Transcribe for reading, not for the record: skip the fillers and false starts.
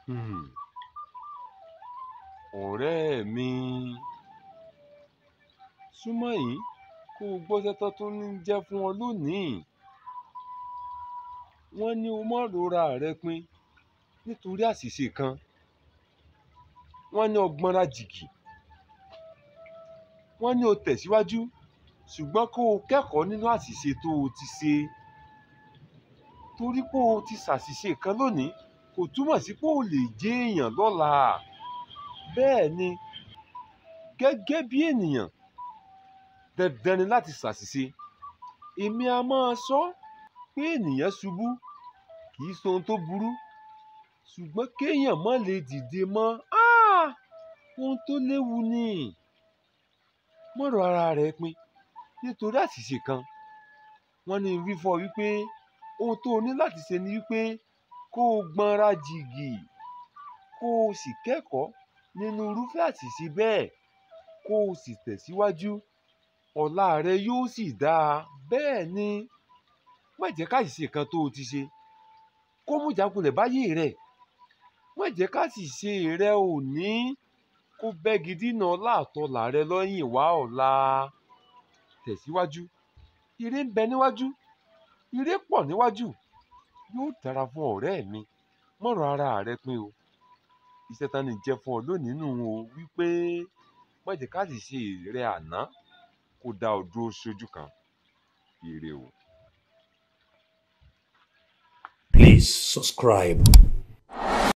Hmm. Ọ̀rẹ́ mi, súnmọ́ yìí kó o gbọ́ sẹ́tọ́ tó ń jẹ́ fún ọ lónìí. Wọ́n ní o má rora rẹ pin nítorí àṣìṣe kan. Wọ́n ní o gbọ́nra jìgì. Wọ́n ní o tẹ̀síwájú ṣùgbọ́n kó o kẹ́kọ̀ọ́ nínú àṣìṣe tó o ti ṣe. Torí pé o ti ṣàṣìṣe kan lónìí kò túmọ̀ sí pé o lè jẹ́ èèyàn lọ́la. Bẹ́ẹ̀ ni, gẹ́gẹ́ bí ènìyàn, dandan ni láti ṣàṣìṣe. Èmi a máa sọ pé ènìyàn ṣubú kì í ṣe ohun tó burú, ṣùgbọ́n kéèyàn má lè dìde mọ́, ohun tó léwu ni. Má ro ara rẹ pin nítorí àṣìṣe kan. Wọ́n ní wí fún ọ wípé ohun tó o ní láti ṣe ni wípé kó o gbọ́nra jìgì, kó o sì kẹ́kọ̀ọ́ nínú irúfẹ́ àṣìṣe bẹ́ẹ̀, kó o sì tẹ̀síwájú. Ọ̀la rẹ yóò sì dáa. Bẹ́ẹ̀ ni, má jẹ́ káṣìṣe kan tó o ti ṣe kó mú ìjákulẹ̀ báyé rẹ̀. Má jẹ́ káṣìṣe rẹ òní kó bẹ́gi dínà ọlá àtọlà rẹ lẹ́yìn wá ọ̀la. Tẹ̀síwájú. Ire ń bẹ níwájú. Ire pọ̀ níwájú. Yóò dára fún ọ̀rẹ́ mi. Má ro ara rẹ pin o. Iṣẹ́ tán ni jẹ́ fún ọ lónìí nù o wípé má jẹ́ káṣìṣe rẹ àná kó dá ọ dúró sójú kan. Ire o. Please subscribe.